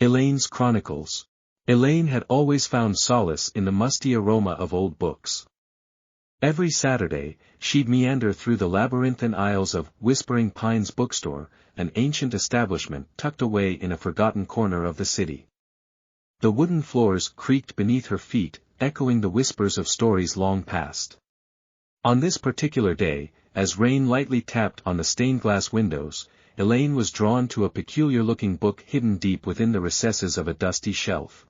Elaine's Chronicles. Elaine had always found solace in the musty aroma of old books. Every Saturday, she'd meander through the labyrinthine aisles of Whispering Pines Bookstore, an ancient establishment tucked away in a forgotten corner of the city. The wooden floors creaked beneath her feet, echoing the whispers of stories long past. On this particular day, as rain lightly tapped on the stained-glass windows, Elaine was drawn to a peculiar-looking book hidden deep within the recesses of a dusty shelf.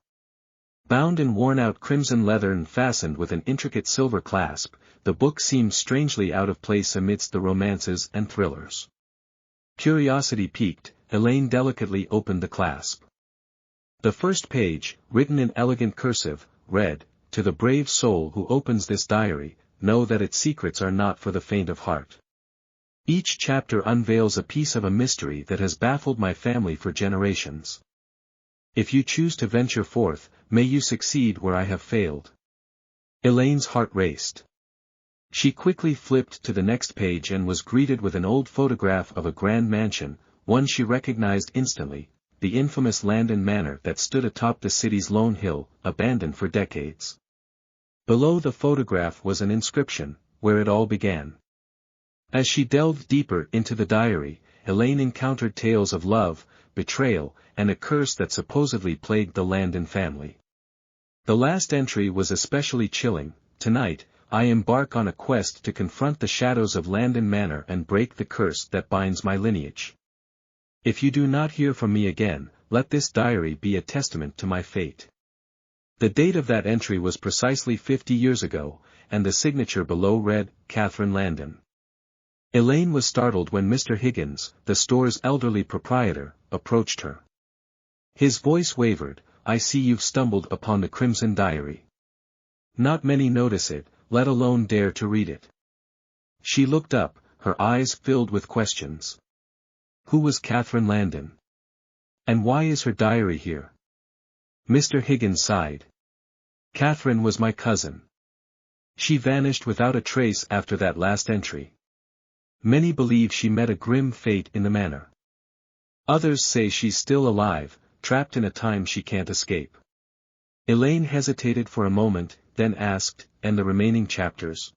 Bound in worn-out crimson leather and fastened with an intricate silver clasp, the book seemed strangely out of place amidst the romances and thrillers. Curiosity piqued, Elaine delicately opened the clasp. The first page, written in elegant cursive, read, "To the brave soul who opens this diary, know that its secrets are not for the faint of heart. Each chapter unveils a piece of a mystery that has baffled my family for generations. If you choose to venture forth, may you succeed where I have failed." Elaine's heart raced. She quickly flipped to the next page and was greeted with an old photograph of a grand mansion, one she recognized instantly, the infamous Landon Manor that stood atop the city's lone hill, abandoned for decades. Below the photograph was an inscription, "Where it all began." As she delved deeper into the diary, Elaine encountered tales of love, betrayal, and a curse that supposedly plagued the Landon family. The last entry was especially chilling. "Tonight, I embark on a quest to confront the shadows of Landon Manor and break the curse that binds my lineage. If you do not hear from me again, let this diary be a testament to my fate." The date of that entry was precisely 50 years ago, and the signature below read, "Catherine Landon." Elaine was startled when Mr. Higgins, the store's elderly proprietor, approached her. His voice wavered, "I see you've stumbled upon the Crimson Diary. Not many notice it, let alone dare to read it." She looked up, her eyes filled with questions. Who was Catherine Landon? And why is her diary here? Mr. Higgins sighed. "Catherine was my cousin. She vanished without a trace after that last entry. Many believe she met a grim fate in the manor. Others say she's still alive, trapped in a time she can't escape." Elaine hesitated for a moment, then asked, "And the remaining chapters?"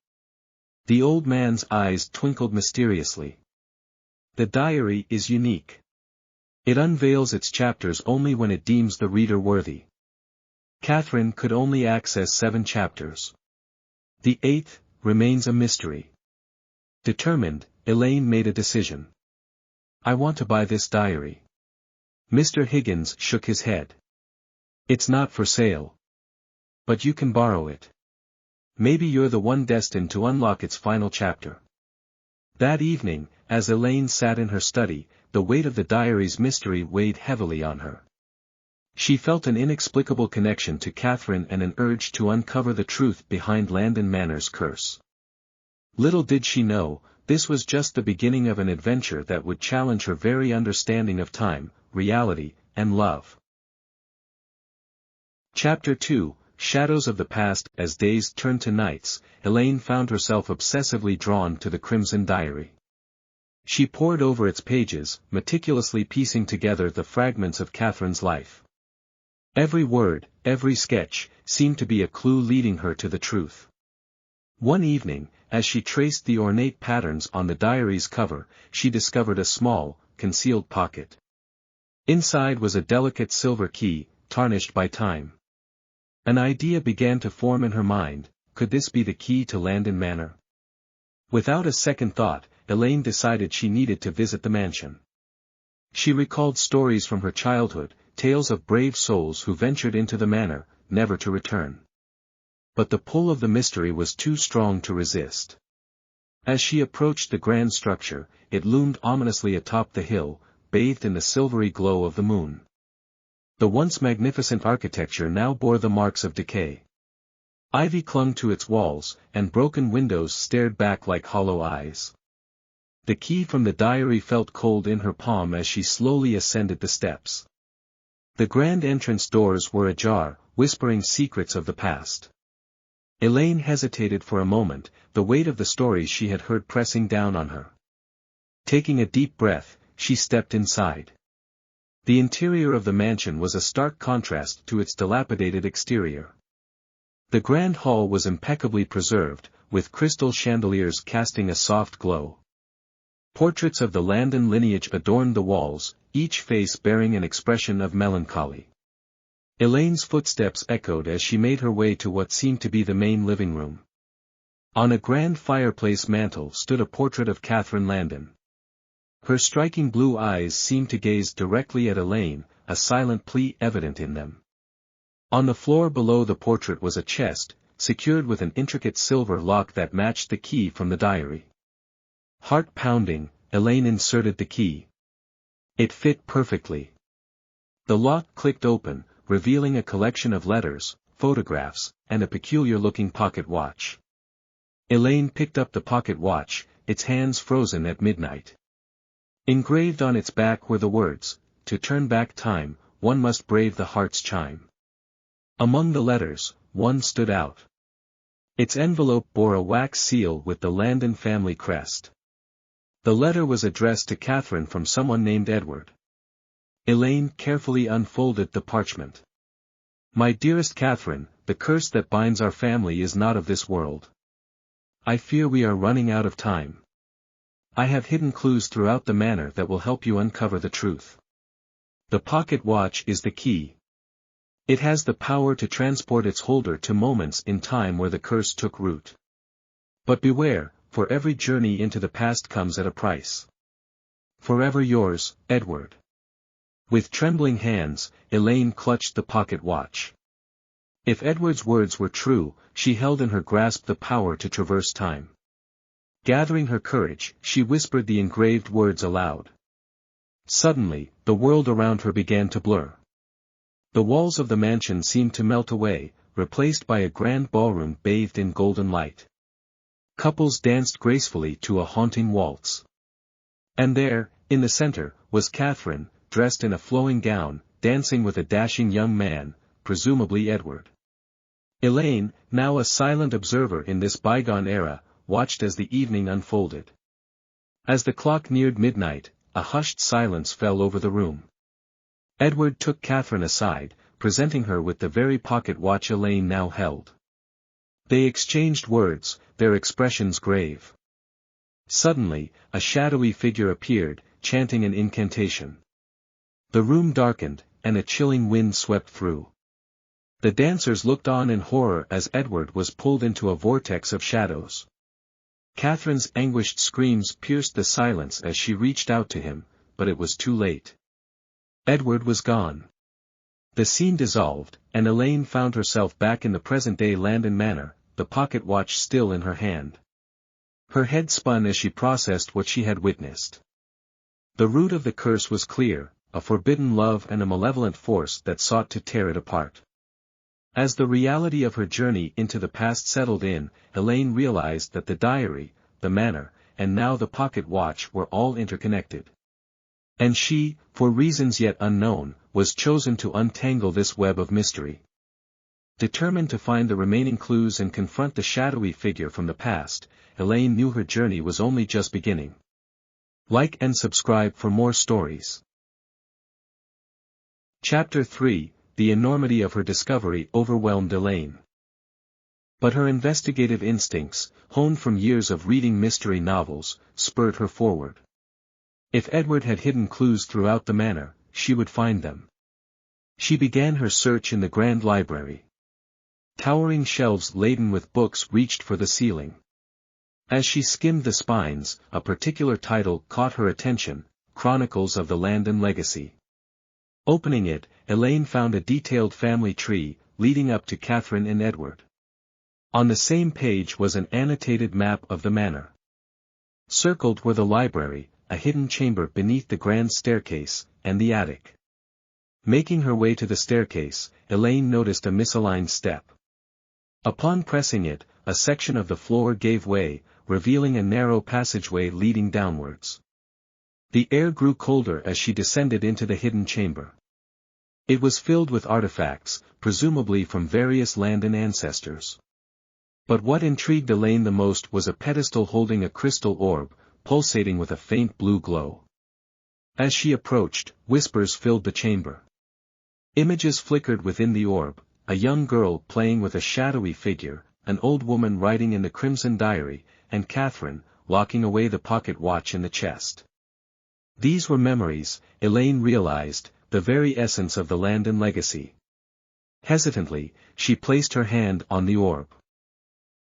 The old man's eyes twinkled mysteriously. "The diary is unique. It unveils its chapters only when it deems the reader worthy. Catherine could only access 7 chapters. The 8th remains a mystery." Determined, Elaine made a decision. "I want to buy this diary." Mr. Higgins shook his head. "It's not for sale. But you can borrow it. Maybe you're the one destined to unlock its final chapter." That evening, as Elaine sat in her study, the weight of the diary's mystery weighed heavily on her. She felt an inexplicable connection to Catherine and an urge to uncover the truth behind Landon Manor's curse. Little did she know, this was just the beginning of an adventure that would challenge her very understanding of time, reality, and love. Chapter 2, Shadows of the Past. As days turned to nights, Elaine found herself obsessively drawn to the Crimson Diary. She pored over its pages, meticulously piecing together the fragments of Catherine's life. Every word, every sketch, seemed to be a clue leading her to the truth. One evening, as she traced the ornate patterns on the diary's cover, she discovered a small, concealed pocket. Inside was a delicate silver key, tarnished by time. An idea began to form in her mind: could this be the key to Landon Manor? Without a second thought, Elaine decided she needed to visit the mansion. She recalled stories from her childhood, tales of brave souls who ventured into the manor, never to return. But the pull of the mystery was too strong to resist. As she approached the grand structure, it loomed ominously atop the hill, bathed in the silvery glow of the moon. The once magnificent architecture now bore the marks of decay. Ivy clung to its walls, and broken windows stared back like hollow eyes. The key from the diary felt cold in her palm as she slowly ascended the steps. The grand entrance doors were ajar, whispering secrets of the past. Elaine hesitated for a moment, the weight of the stories she had heard pressing down on her. Taking a deep breath, she stepped inside. The interior of the mansion was a stark contrast to its dilapidated exterior. The grand hall was impeccably preserved, with crystal chandeliers casting a soft glow. Portraits of the Landon lineage adorned the walls, each face bearing an expression of melancholy. Elaine's footsteps echoed as she made her way to what seemed to be the main living room. On a grand fireplace mantel stood a portrait of Catherine Landon. Her striking blue eyes seemed to gaze directly at Elaine, a silent plea evident in them. On the floor below the portrait was a chest, secured with an intricate silver lock that matched the key from the diary. Heart pounding, Elaine inserted the key. It fit perfectly. The lock clicked open, revealing a collection of letters, photographs, and a peculiar-looking pocket watch. Elaine picked up the pocket watch, its hands frozen at midnight. Engraved on its back were the words, "To turn back time, one must brave the heart's chime." Among the letters, one stood out. Its envelope bore a wax seal with the Landon family crest. The letter was addressed to Catherine from someone named Edward. Elaine carefully unfolded the parchment. "My dearest Catherine, the curse that binds our family is not of this world. I fear we are running out of time. I have hidden clues throughout the manor that will help you uncover the truth. The pocket watch is the key. It has the power to transport its holder to moments in time where the curse took root. But beware, for every journey into the past comes at a price. Forever yours, Edward." With trembling hands, Elaine clutched the pocket watch. If Edward's words were true, she held in her grasp the power to traverse time. Gathering her courage, she whispered the engraved words aloud. Suddenly, the world around her began to blur. The walls of the mansion seemed to melt away, replaced by a grand ballroom bathed in golden light. Couples danced gracefully to a haunting waltz. And there, in the center, was Catherine, dressed in a flowing gown, dancing with a dashing young man, presumably Edward. Elaine, now a silent observer in this bygone era, watched as the evening unfolded. As the clock neared midnight, a hushed silence fell over the room. Edward took Catherine aside, presenting her with the very pocket watch Elaine now held. They exchanged words, their expressions grave. Suddenly, a shadowy figure appeared, chanting an incantation. The room darkened, and a chilling wind swept through. The dancers looked on in horror as Edward was pulled into a vortex of shadows. Catherine's anguished screams pierced the silence as she reached out to him, but it was too late. Edward was gone. The scene dissolved, and Elaine found herself back in the present-day Landon Manor, the pocket watch still in her hand. Her head spun as she processed what she had witnessed. The root of the curse was clear, a forbidden love and a malevolent force that sought to tear it apart. As the reality of her journey into the past settled in, Elaine realized that the diary, the manor, and now the pocket watch were all interconnected. And she, for reasons yet unknown, was chosen to untangle this web of mystery. Determined to find the remaining clues and confront the shadowy figure from the past, Elaine knew her journey was only just beginning. Like and subscribe for more stories. Chapter 3, The enormity of her discovery overwhelmed Elaine. But her investigative instincts, honed from years of reading mystery novels, spurred her forward. If Edward had hidden clues throughout the manor, she would find them. She began her search in the grand library. Towering shelves laden with books reached for the ceiling. As she skimmed the spines, a particular title caught her attention, Chronicles of the Landon Legacy. Opening it, Elaine found a detailed family tree, leading up to Catherine and Edward. On the same page was an annotated map of the manor. Circled were the library, a hidden chamber beneath the grand staircase, and the attic. Making her way to the staircase, Elaine noticed a misaligned step. Upon pressing it, a section of the floor gave way, revealing a narrow passageway leading downwards. The air grew colder as she descended into the hidden chamber. It was filled with artifacts, presumably from various Landon ancestors. But what intrigued Elaine the most was a pedestal holding a crystal orb, pulsating with a faint blue glow. As she approached, whispers filled the chamber. Images flickered within the orb, a young girl playing with a shadowy figure, an old woman writing in the crimson diary, and Catherine, locking away the pocket watch in the chest. These were memories, Elaine realized, the very essence of the Landon legacy. Hesitantly, she placed her hand on the orb.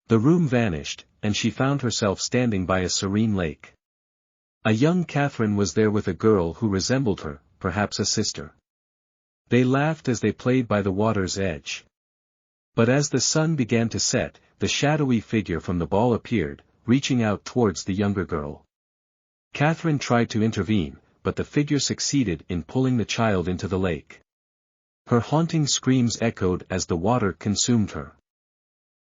The room vanished, and she found herself standing by a serene lake. A young Catherine was there with a girl who resembled her, perhaps a sister. They laughed as they played by the water's edge. But as the sun began to set, the shadowy figure from the ball appeared, reaching out towards the younger girl. Catherine tried to intervene, but the figure succeeded in pulling the child into the lake. Her haunting screams echoed as the water consumed her.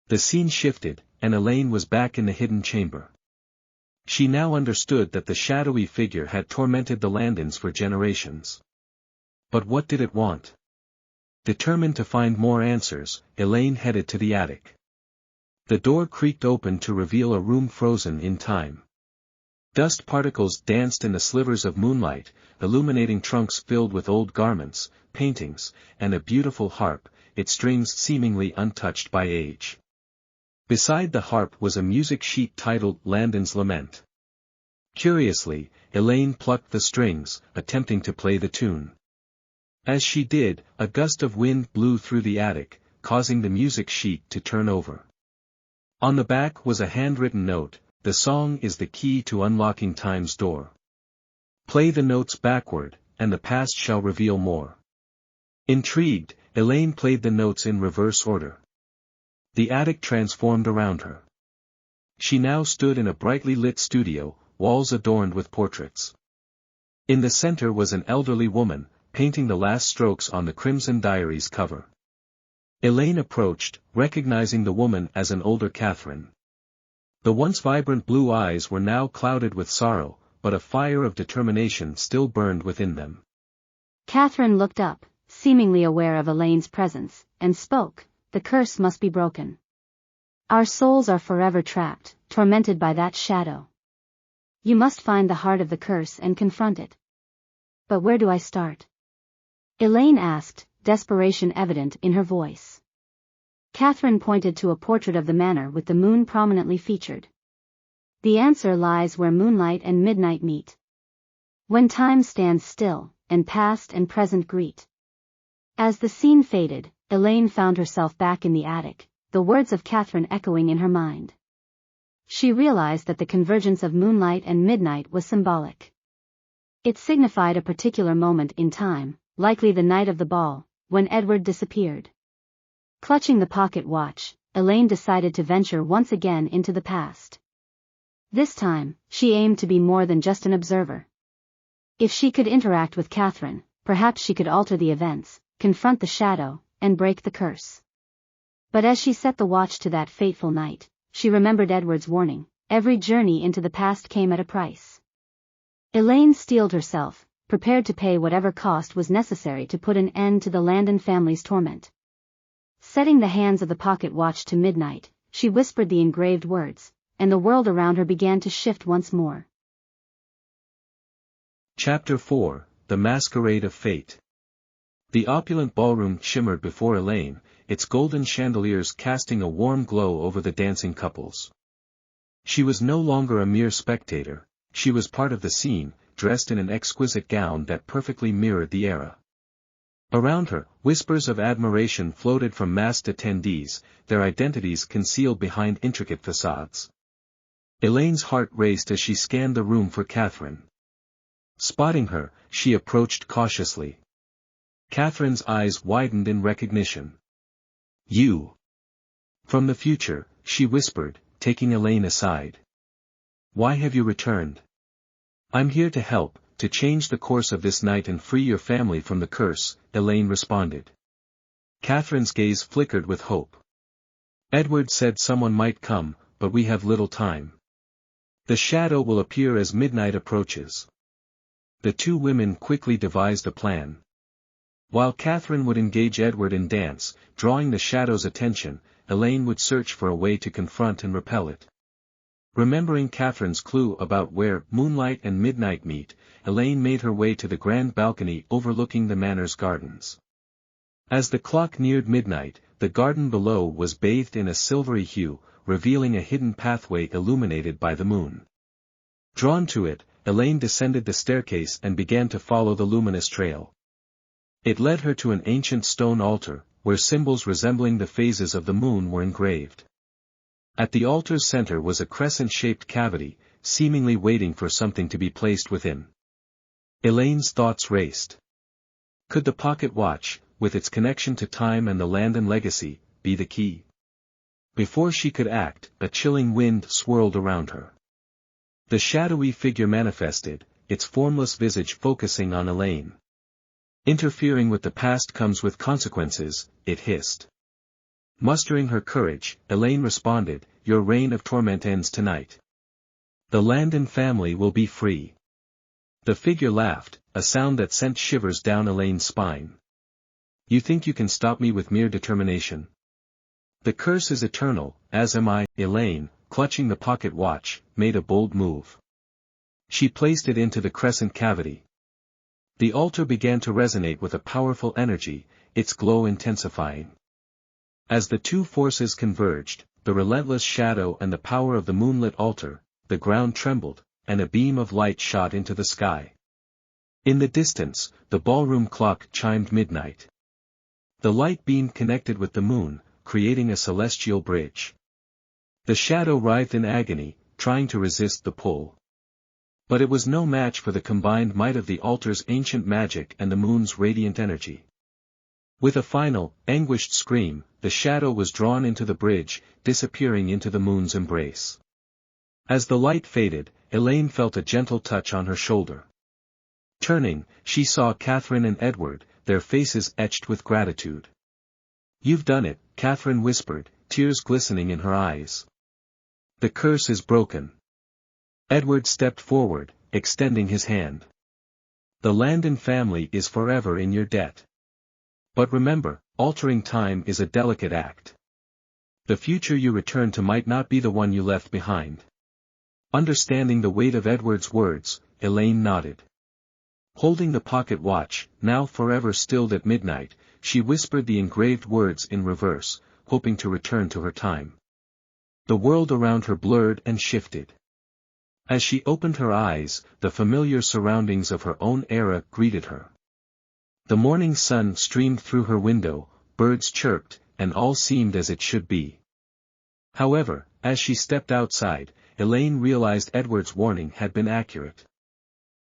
The scene shifted, and Elaine was back in the hidden chamber. She now understood that the shadowy figure had tormented the Landons for generations. But what did it want? Determined to find more answers, Elaine headed to the attic. The door creaked open to reveal a room frozen in time. Dust particles danced in the slivers of moonlight, illuminating trunks filled with old garments, paintings, and a beautiful harp, its strings seemingly untouched by age. Beside the harp was a music sheet titled Landon's Lament. Curiously, Elaine plucked the strings, attempting to play the tune. As she did, a gust of wind blew through the attic, causing the music sheet to turn over. On the back was a handwritten note: "The song is the key to unlocking time's door. Play the notes backward, and the past shall reveal more." Intrigued, Elaine played the notes in reverse order. The attic transformed around her. She now stood in a brightly lit studio, walls adorned with portraits. In the center was an elderly woman, painting the last strokes on the Crimson Diary's cover. Elaine approached, recognizing the woman as an older Catherine. The once vibrant blue eyes were now clouded with sorrow, but a fire of determination still burned within them. Catherine looked up, seemingly aware of Elaine's presence, and spoke, "The curse must be broken. Our souls are forever trapped, tormented by that shadow. You must find the heart of the curse and confront it." "But where do I start?" Elaine asked, desperation evident in her voice. Catherine pointed to a portrait of the manor with the moon prominently featured. "The answer lies where moonlight and midnight meet. When time stands still, and past and present greet." As the scene faded, Elaine found herself back in the attic, the words of Catherine echoing in her mind. She realized that the convergence of moonlight and midnight was symbolic. It signified a particular moment in time, likely the night of the ball, when Edward disappeared. Clutching the pocket watch, Elaine decided to venture once again into the past. This time, she aimed to be more than just an observer. If she could interact with Catherine, perhaps she could alter the events, confront the shadow, and break the curse. But as she set the watch to that fateful night, she remembered Edward's warning: every journey into the past came at a price. Elaine steeled herself, prepared to pay whatever cost was necessary to put an end to the Landon family's torment. Setting the hands of the pocket watch to midnight, she whispered the engraved words, and the world around her began to shift once more. Chapter 4: The Masquerade of Fate. The opulent ballroom shimmered before Elaine, its golden chandeliers casting a warm glow over the dancing couples. She was no longer a mere spectator, she was part of the scene, dressed in an exquisite gown that perfectly mirrored the era. Around her, whispers of admiration floated from masked attendees, their identities concealed behind intricate facades. Elaine's heart raced as she scanned the room for Catherine. Spotting her, she approached cautiously. Catherine's eyes widened in recognition. "You." "From the future," she whispered, taking Elaine aside. "Why have you returned?" "I'm here to help, to change the course of this night and free your family from the curse," Elaine responded. Catherine's gaze flickered with hope. "Edward said someone might come, but we have little time. The shadow will appear as midnight approaches." The two women quickly devised a plan. While Catherine would engage Edward in dance, drawing the shadow's attention, Elaine would search for a way to confront and repel it. Remembering Catherine's clue about where moonlight and midnight meet, Elaine made her way to the grand balcony overlooking the manor's gardens. As the clock neared midnight, the garden below was bathed in a silvery hue, revealing a hidden pathway illuminated by the moon. Drawn to it, Elaine descended the staircase and began to follow the luminous trail. It led her to an ancient stone altar, where symbols resembling the phases of the moon were engraved. At the altar's center was a crescent-shaped cavity, seemingly waiting for something to be placed within. Elaine's thoughts raced. Could the pocket watch, with its connection to time and the Landon legacy, be the key? Before she could act, a chilling wind swirled around her. The shadowy figure manifested, its formless visage focusing on Elaine. Interfering with the past comes with consequences, it hissed. Mustering her courage, Elaine responded, "Your reign of torment ends tonight. The Landon family will be free." The figure laughed, a sound that sent shivers down Elaine's spine. "You think you can stop me with mere determination? The curse is eternal, as am I." Elaine, clutching the pocket watch, made a bold move. She placed it into the crescent cavity. The altar began to resonate with a powerful energy, its glow intensifying. As the two forces converged, the relentless shadow and the power of the moonlit altar, the ground trembled, and a beam of light shot into the sky. In the distance, the ballroom clock chimed midnight. The light beam connected with the moon, creating a celestial bridge. The shadow writhed in agony, trying to resist the pull. But it was no match for the combined might of the altar's ancient magic and the moon's radiant energy. With a final, anguished scream, the shadow was drawn into the bridge, disappearing into the moon's embrace. As the light faded, Elaine felt a gentle touch on her shoulder. Turning, she saw Catherine and Edward, their faces etched with gratitude. "You've done it," Catherine whispered, tears glistening in her eyes. "The curse is broken." Edward stepped forward, extending his hand. "The Landon family is forever in your debt. But remember, altering time is a delicate act. The future you return to might not be the one you left behind." Understanding the weight of Edward's words, Elaine nodded. Holding the pocket watch, now forever stilled at midnight, she whispered the engraved words in reverse, hoping to return to her time. The world around her blurred and shifted. As she opened her eyes, the familiar surroundings of her own era greeted her. The morning sun streamed through her window, birds chirped, and all seemed as it should be. However, as she stepped outside, Elaine realized Edward's warning had been accurate.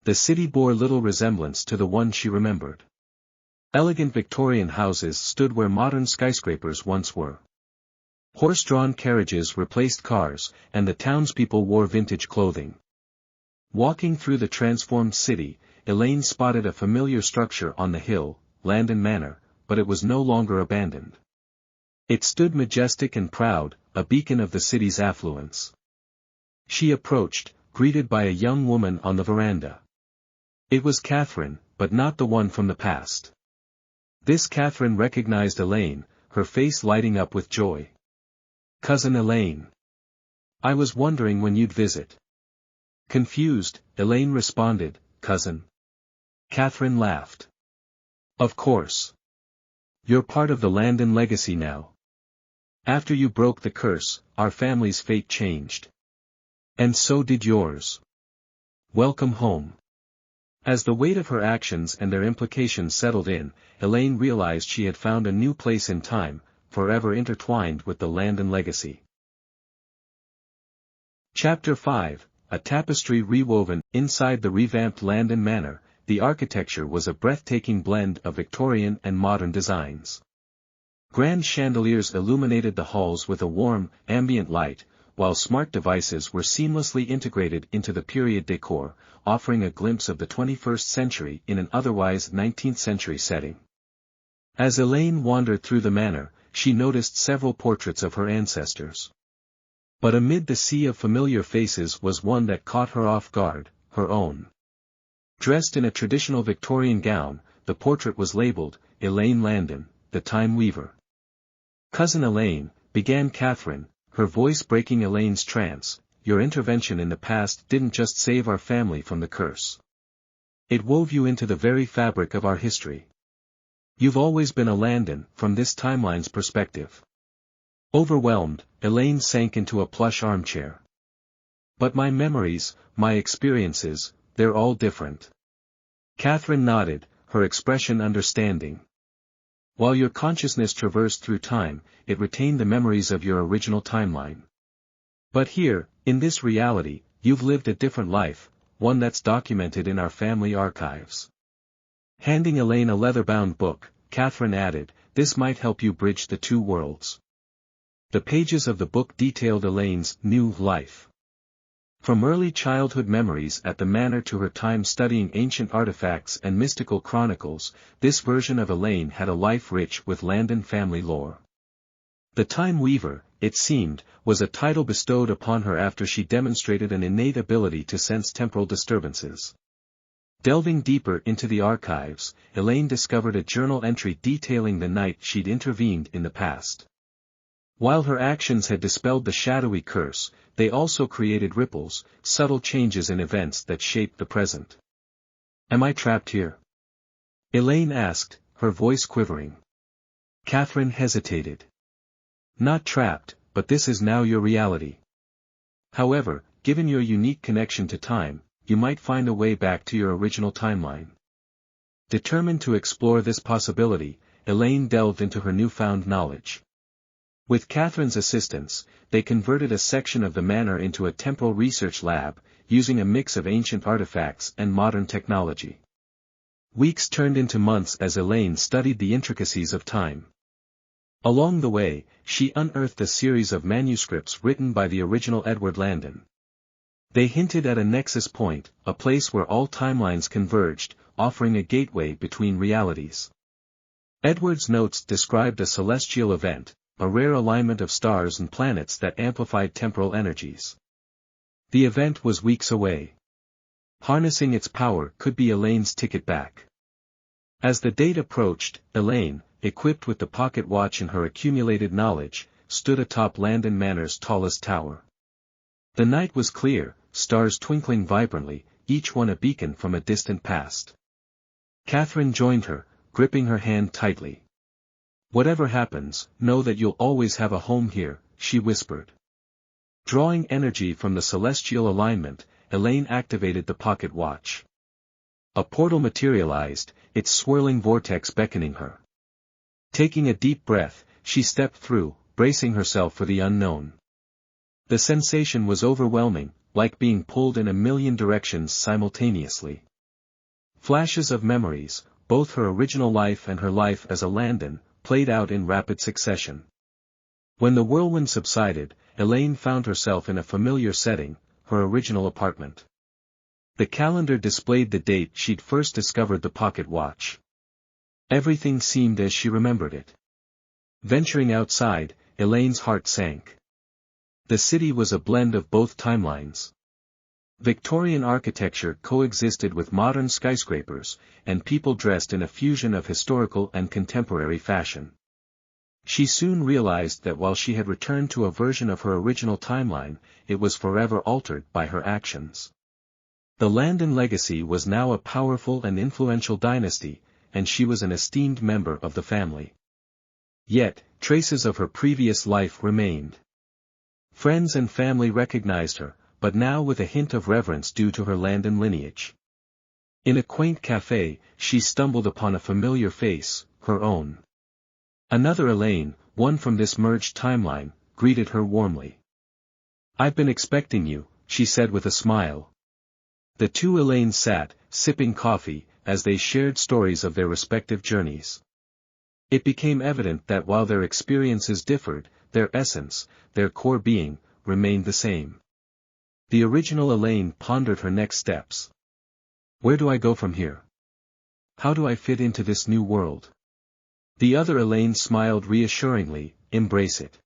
The city bore little resemblance to the one she remembered. Elegant Victorian houses stood where modern skyscrapers once were. Horse-drawn carriages replaced cars, and the townspeople wore vintage clothing. Walking through the transformed city, Elaine spotted a familiar structure on the hill, Landon Manor, but it was no longer abandoned. It stood majestic and proud, a beacon of the city's affluence. She approached, greeted by a young woman on the veranda. It was Catherine, but not the one from the past. This Catherine recognized Elaine, her face lighting up with joy. "Cousin Elaine. I was wondering when you'd visit." Confused, Elaine responded, "Cousin." Catherine laughed. "Of course. You're part of the Landon legacy now. After you broke the curse, our family's fate changed. And so did yours. Welcome home." As the weight of her actions and their implications settled in, Elaine realized she had found a new place in time, forever intertwined with the Landon legacy. Chapter 5, A Tapestry Rewoven. Inside the revamped Landon Manor, the architecture was a breathtaking blend of Victorian and modern designs. Grand chandeliers illuminated the halls with a warm, ambient light, while smart devices were seamlessly integrated into the period decor, offering a glimpse of the 21st century in an otherwise 19th century setting. As Elaine wandered through the manor, she noticed several portraits of her ancestors. But amid the sea of familiar faces was one that caught her off guard, her own. Dressed in a traditional Victorian gown, the portrait was labeled, "Elaine Landon, the Time Weaver." "Cousin Elaine," began Catherine, her voice breaking Elaine's trance, your intervention in the past didn't just save our family from the curse. It wove you into the very fabric of our history. You've always been a Landon, from this timeline's perspective. Overwhelmed, Elaine sank into a plush armchair. But my memories, my experiences, they're all different. Catherine nodded, her expression understanding. While your consciousness traversed through time, it retained the memories of your original timeline. But here, in this reality, you've lived a different life, one that's documented in our family archives. Handing Elaine a leather-bound book, Catherine added, this might help you bridge the two worlds. The pages of the book detailed Elaine's new life. From early childhood memories at the manor to her time studying ancient artifacts and mystical chronicles, this version of Elaine had a life rich with Landon family lore. The Time Weaver, it seemed, was a title bestowed upon her after she demonstrated an innate ability to sense temporal disturbances. Delving deeper into the archives, Elaine discovered a journal entry detailing the night she'd intervened in the past. While her actions had dispelled the shadowy curse, they also created ripples, subtle changes in events that shaped the present. Am I trapped here? Elaine asked, her voice quivering. Catherine hesitated. Not trapped, but this is now your reality. However, given your unique connection to time, you might find a way back to your original timeline. Determined to explore this possibility, Elaine delved into her newfound knowledge. With Catherine's assistance, they converted a section of the manor into a temporal research lab, using a mix of ancient artifacts and modern technology. Weeks turned into months as Elaine studied the intricacies of time. Along the way, she unearthed a series of manuscripts written by the original Edward Landon. They hinted at a nexus point, a place where all timelines converged, offering a gateway between realities. Edward's notes described a celestial event, a rare alignment of stars and planets that amplified temporal energies. The event was weeks away. Harnessing its power could be Elaine's ticket back. As the date approached, Elaine, equipped with the pocket watch and her accumulated knowledge, stood atop Landon Manor's tallest tower. The night was clear, stars twinkling vibrantly, each one a beacon from a distant past. Catherine joined her, gripping her hand tightly. Whatever happens, know that you'll always have a home here, she whispered. Drawing energy from the celestial alignment, Elaine activated the pocket watch. A portal materialized, its swirling vortex beckoning her. Taking a deep breath, she stepped through, bracing herself for the unknown. The sensation was overwhelming, like being pulled in a million directions simultaneously. Flashes of memories, both her original life and her life as a Landon, played out in rapid succession. When the whirlwind subsided, Elaine found herself in a familiar setting, her original apartment. The calendar displayed the date she'd first discovered the pocket watch. Everything seemed as she remembered it. Venturing outside, Elaine's heart sank. The city was a blend of both timelines. Victorian architecture coexisted with modern skyscrapers, and people dressed in a fusion of historical and contemporary fashion. She soon realized that while she had returned to a version of her original timeline, it was forever altered by her actions. The Landon legacy was now a powerful and influential dynasty, and she was an esteemed member of the family. Yet, traces of her previous life remained. Friends and family recognized her, but now with a hint of reverence due to her Landon lineage. In a quaint café, she stumbled upon a familiar face, her own. Another Elaine, one from this merged timeline, greeted her warmly. I've been expecting you, she said with a smile. The two Elaines sat, sipping coffee, as they shared stories of their respective journeys. It became evident that while their experiences differed, their essence, their core being, remained the same. The original Elaine pondered her next steps. Where do I go from here? How do I fit into this new world? The other Elaine smiled reassuringly, embrace it.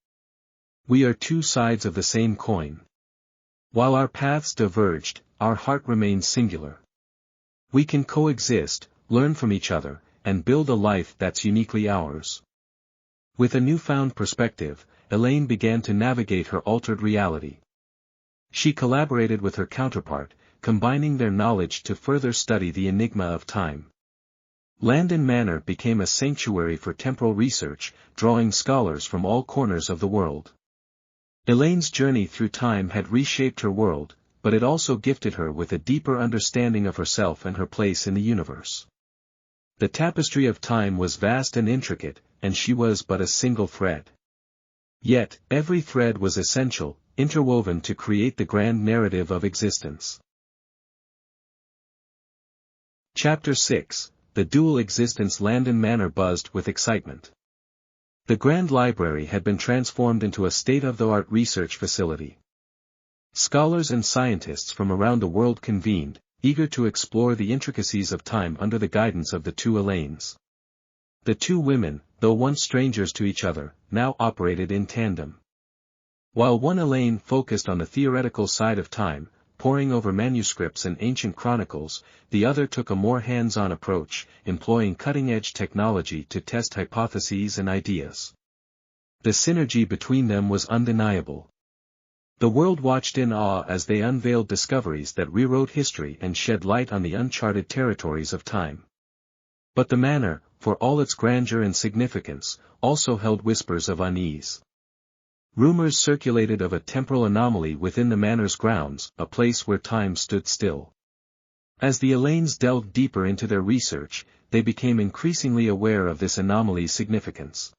We are two sides of the same coin. While our paths diverged, our heart remains singular. We can coexist, learn from each other, and build a life that's uniquely ours. With a newfound perspective, Elaine began to navigate her altered reality. She collaborated with her counterpart, combining their knowledge to further study the enigma of time. Landon Manor became a sanctuary for temporal research, drawing scholars from all corners of the world. Elaine's journey through time had reshaped her world, but it also gifted her with a deeper understanding of herself and her place in the universe. The tapestry of time was vast and intricate, and she was but a single thread. Yet, every thread was essential, interwoven to create the grand narrative of existence. Chapter 6, The Dual Existence Landon Manor buzzed with excitement. The Grand Library had been transformed into a state-of-the-art research facility. Scholars and scientists from around the world convened, eager to explore the intricacies of time under the guidance of the two Elaines. The two women, though once strangers to each other, now operated in tandem. While one Elaine focused on the theoretical side of time, poring over manuscripts and ancient chronicles, the other took a more hands-on approach, employing cutting-edge technology to test hypotheses and ideas. The synergy between them was undeniable. The world watched in awe as they unveiled discoveries that rewrote history and shed light on the uncharted territories of time. But the manor, for all its grandeur and significance, also held whispers of unease. Rumors circulated of a temporal anomaly within the manor's grounds, a place where time stood still. As the Elaines delved deeper into their research, they became increasingly aware of this anomaly's significance.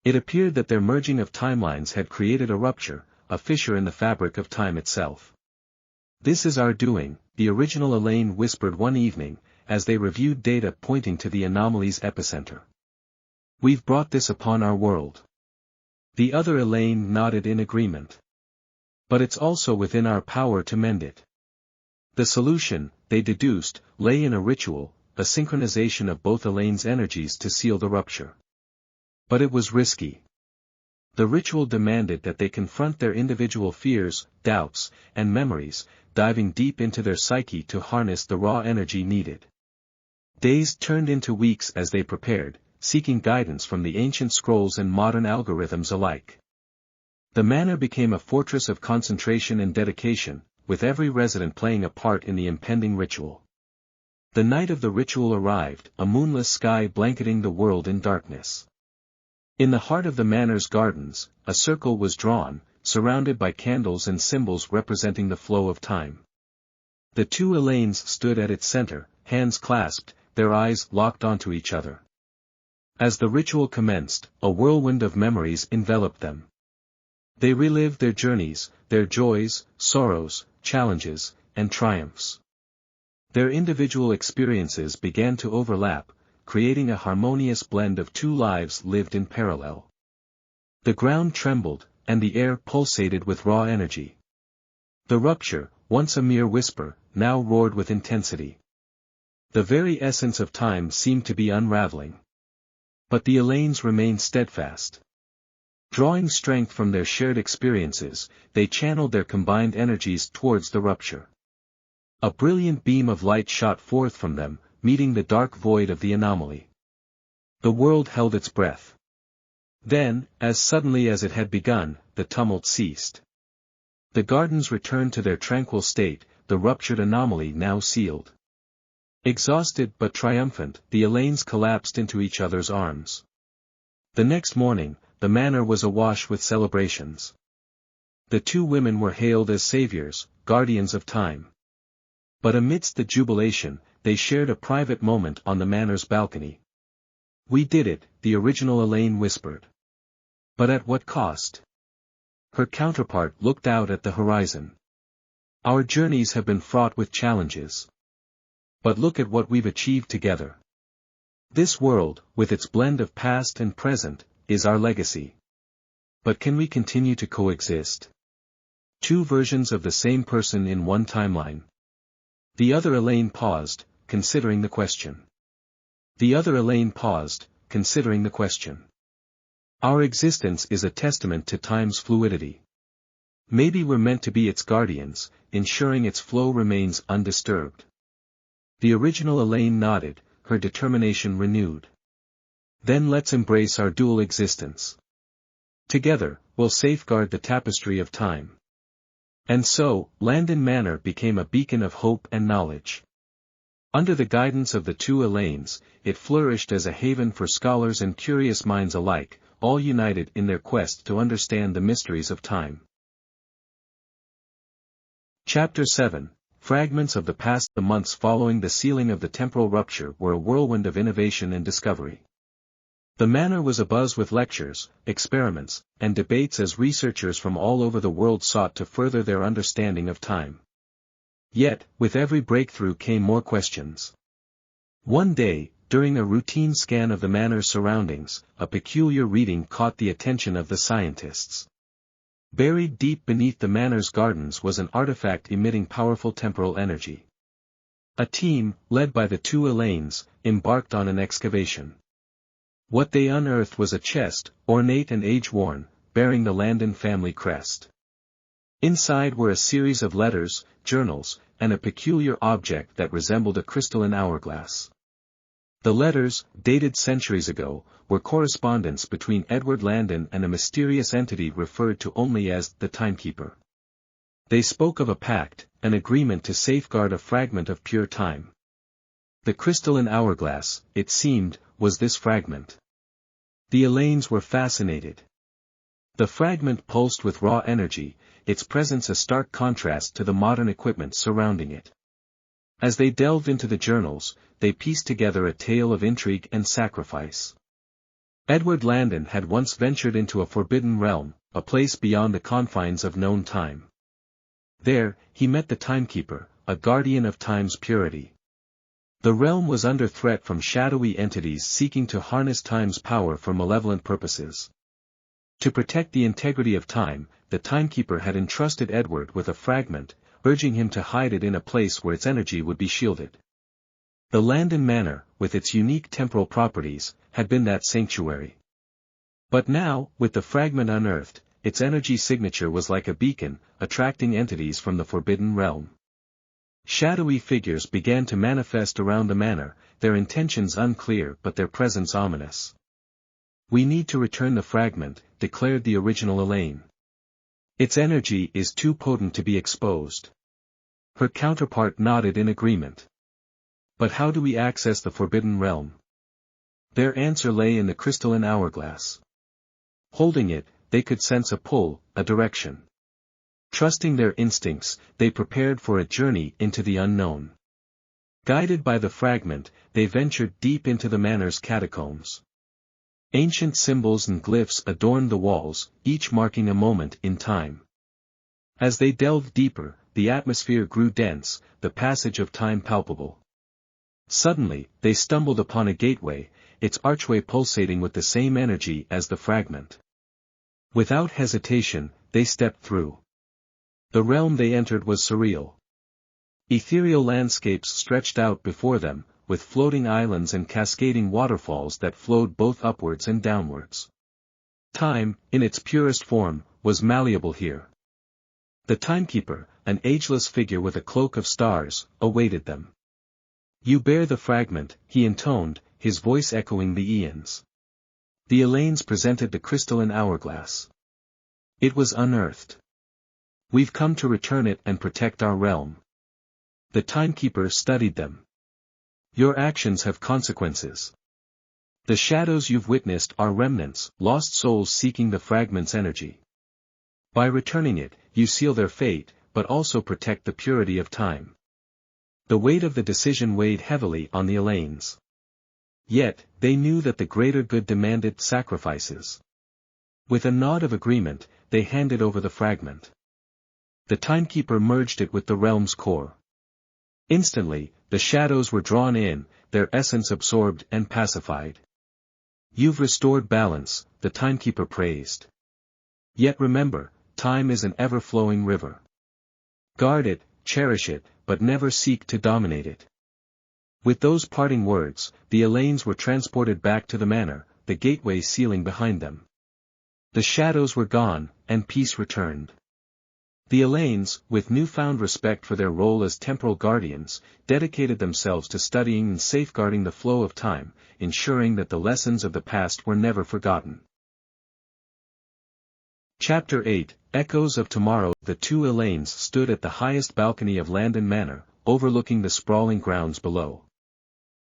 It appeared that their merging of timelines had created a rupture, a fissure in the fabric of time itself. "This is our doing," the original Elaine whispered one evening, as they reviewed data pointing to the anomaly's epicenter. "We've brought this upon our world." The other Elaine nodded in agreement. "But it's also within our power to mend it." The solution, they deduced, lay in a ritual, a synchronization of both Elaine's energies to seal the rupture. But it was risky. The ritual demanded that they confront their individual fears, doubts, and memories, diving deep into their psyche to harness the raw energy needed. Days turned into weeks as they prepared, seeking guidance from the ancient scrolls and modern algorithms alike. The manor became a fortress of concentration and dedication, with every resident playing a part in the impending ritual. The night of the ritual arrived, a moonless sky blanketing the world in darkness. In the heart of the manor's gardens, a circle was drawn, surrounded by candles and symbols representing the flow of time. The two Elaines stood at its center, hands clasped, their eyes locked onto each other. As the ritual commenced, a whirlwind of memories enveloped them. They relived their journeys, their joys, sorrows, challenges, and triumphs. Their individual experiences began to overlap, creating a harmonious blend of two lives lived in parallel. The ground trembled, and the air pulsated with raw energy. The rupture, once a mere whisper, now roared with intensity. The very essence of time seemed to be unraveling. But the Elaines remained steadfast. Drawing strength from their shared experiences, they channeled their combined energies towards the rupture. A brilliant beam of light shot forth from them, meeting the dark void of the anomaly. The world held its breath. Then, as suddenly as it had begun, the tumult ceased. The gardens returned to their tranquil state, the ruptured anomaly now sealed. Exhausted but triumphant, the Elaines collapsed into each other's arms. The next morning, the manor was awash with celebrations. The two women were hailed as saviors, guardians of time. But amidst the jubilation, they shared a private moment on the manor's balcony. "We did it," the original Elaine whispered. "But at what cost?" Her counterpart looked out at the horizon. "Our journeys have been fraught with challenges. But look at what we've achieved together. This world, with its blend of past and present, is our legacy. But can we continue to coexist? Two versions of the same person in one timeline." The other Elaine paused, considering the question. "Our existence is a testament to time's fluidity. Maybe we're meant to be its guardians, ensuring its flow remains undisturbed." The original Elaine nodded, her determination renewed. "Then let's embrace our dual existence. Together, we'll safeguard the tapestry of time." And so, Landon Manor became a beacon of hope and knowledge. Under the guidance of the two Elaines, it flourished as a haven for scholars and curious minds alike, all united in their quest to understand the mysteries of time. Chapter 7, Fragments of the Past. The months following the sealing of the temporal rupture were a whirlwind of innovation and discovery. The manor was abuzz with lectures, experiments, and debates as researchers from all over the world sought to further their understanding of time. Yet, with every breakthrough came more questions. One day, during a routine scan of the manor's surroundings, a peculiar reading caught the attention of the scientists. Buried deep beneath the manor's gardens was an artifact emitting powerful temporal energy. A team, led by the two Elaines, embarked on an excavation. What they unearthed was a chest, ornate and age-worn, bearing the Landon family crest. Inside were a series of letters, journals, and a peculiar object that resembled a crystalline hourglass. The letters, dated centuries ago, were correspondence between Edward Landon and a mysterious entity referred to only as the Timekeeper. They spoke of a pact, an agreement to safeguard a fragment of pure time. The crystalline hourglass, it seemed, was this fragment. The Elaines were fascinated. The fragment pulsed with raw energy, its presence a stark contrast to the modern equipment surrounding it. As they delved into the journals, they pieced together a tale of intrigue and sacrifice. Edward Landon had once ventured into a forbidden realm, a place beyond the confines of known time. There, he met the Timekeeper, a guardian of time's purity. The realm was under threat from shadowy entities seeking to harness time's power for malevolent purposes. To protect the integrity of time, the Timekeeper had entrusted Edward with a fragment, urging him to hide it in a place where its energy would be shielded. The Landon Manor, with its unique temporal properties, had been that sanctuary. But now, with the fragment unearthed, its energy signature was like a beacon, attracting entities from the forbidden realm. Shadowy figures began to manifest around the manor, their intentions unclear but their presence ominous. "We need to return the fragment," declared the original Elaine. "Its energy is too potent to be exposed." Her counterpart nodded in agreement. "But how do we access the forbidden realm?" Their answer lay in the crystalline hourglass. Holding it, they could sense a pull, a direction. Trusting their instincts, they prepared for a journey into the unknown. Guided by the fragment, they ventured deep into the manor's catacombs. Ancient symbols and glyphs adorned the walls, each marking a moment in time. As they delved deeper, the atmosphere grew dense, the passage of time palpable. Suddenly, they stumbled upon a gateway, its archway pulsating with the same energy as the fragment. Without hesitation, they stepped through. The realm they entered was surreal. Ethereal landscapes stretched out before them, with floating islands and cascading waterfalls that flowed both upwards and downwards. Time, in its purest form, was malleable here. The Timekeeper, an ageless figure with a cloak of stars, awaited them. "You bear the fragment," he intoned, his voice echoing the eons. The Elaines presented the crystalline hourglass. It was unearthed. "We've come to return it and protect our realm." The Timekeeper studied them. "Your actions have consequences. The shadows you've witnessed are remnants, lost souls seeking the fragment's energy. By returning it, you seal their fate, but also protect the purity of time." The weight of the decision weighed heavily on the Elaines. Yet, they knew that the greater good demanded sacrifices. With a nod of agreement, they handed over the fragment. The Timekeeper merged it with the realm's core. Instantly, the shadows were drawn in, their essence absorbed and pacified. "You've restored balance," the Timekeeper praised. "Yet remember, time is an ever-flowing river. Guard it, cherish it, but never seek to dominate it." With those parting words, the Elaines were transported back to the manor, the gateway sealing behind them. The shadows were gone, and peace returned. The Elaines, with newfound respect for their role as temporal guardians, dedicated themselves to studying and safeguarding the flow of time, ensuring that the lessons of the past were never forgotten. Chapter 8, Echoes of Tomorrow. The two Elaines stood at the highest balcony of Landon Manor, overlooking the sprawling grounds below.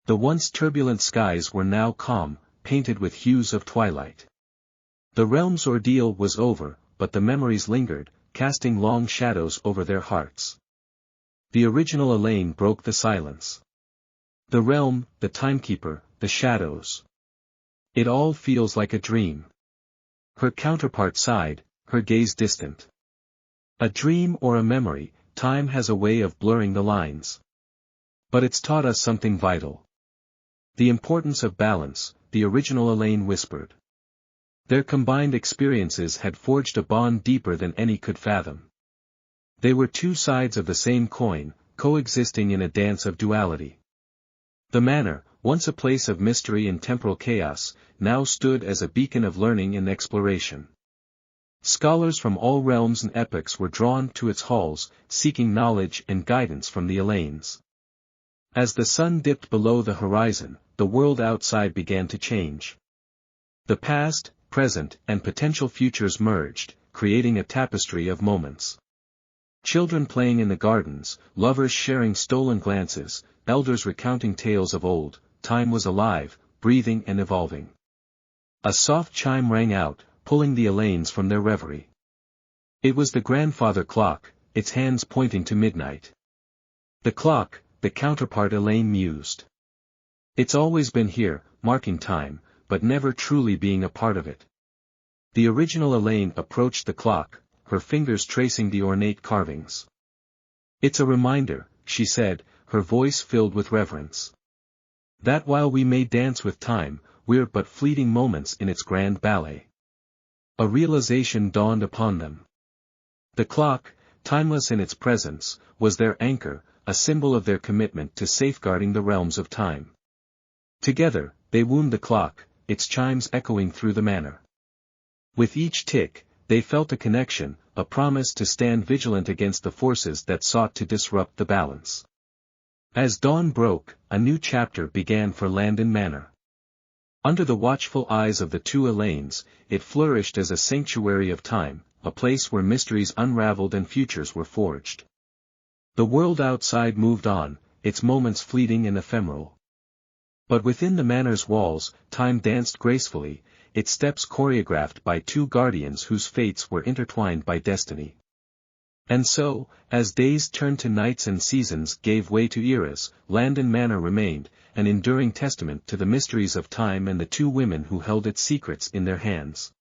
The once turbulent skies were now calm, painted with hues of twilight. The realm's ordeal was over, but the memories lingered, casting long shadows over their hearts. The original Elaine broke the silence. The realm, the timekeeper, the shadows. It all feels like a dream. Her counterpart sighed, her gaze distant. A dream or a memory, time has a way of blurring the lines. But it's taught us something vital. The importance of balance, the original Elaine whispered. Their combined experiences had forged a bond deeper than any could fathom. They were two sides of the same coin, coexisting in a dance of duality. The manor, once a place of mystery and temporal chaos, now stood as a beacon of learning and exploration. Scholars from all realms and epochs were drawn to its halls, seeking knowledge and guidance from the Elaines. As the sun dipped below the horizon, the world outside began to change. The past, present, and potential futures merged, creating a tapestry of moments. Children playing in the gardens, lovers sharing stolen glances, elders recounting tales of old. Time was alive, breathing and evolving. A soft chime rang out, pulling the Elaines from their reverie. It was the grandfather clock, its hands pointing to midnight. The clock, the counterpart, Elaine mused. It's always been here, marking time, but never truly being a part of it. The original Elaine approached the clock, her fingers tracing the ornate carvings. It's a reminder, she said, her voice filled with reverence. That while we may dance with time, we're but fleeting moments in its grand ballet. A realization dawned upon them. The clock, timeless in its presence, was their anchor, a symbol of their commitment to safeguarding the realms of time. Together, they wound the clock, its chimes echoing through the manor. With each tick, they felt a connection, a promise to stand vigilant against the forces that sought to disrupt the balance. As dawn broke, a new chapter began for Landon Manor. Under the watchful eyes of the two Elaines, it flourished as a sanctuary of time, a place where mysteries unraveled and futures were forged. The world outside moved on, its moments fleeting and ephemeral. But within the manor's walls, time danced gracefully, its steps choreographed by two guardians whose fates were intertwined by destiny. And so, as days turned to nights and seasons gave way to eras, Landon Manor remained, an enduring testament to the mysteries of time and the two women who held its secrets in their hands.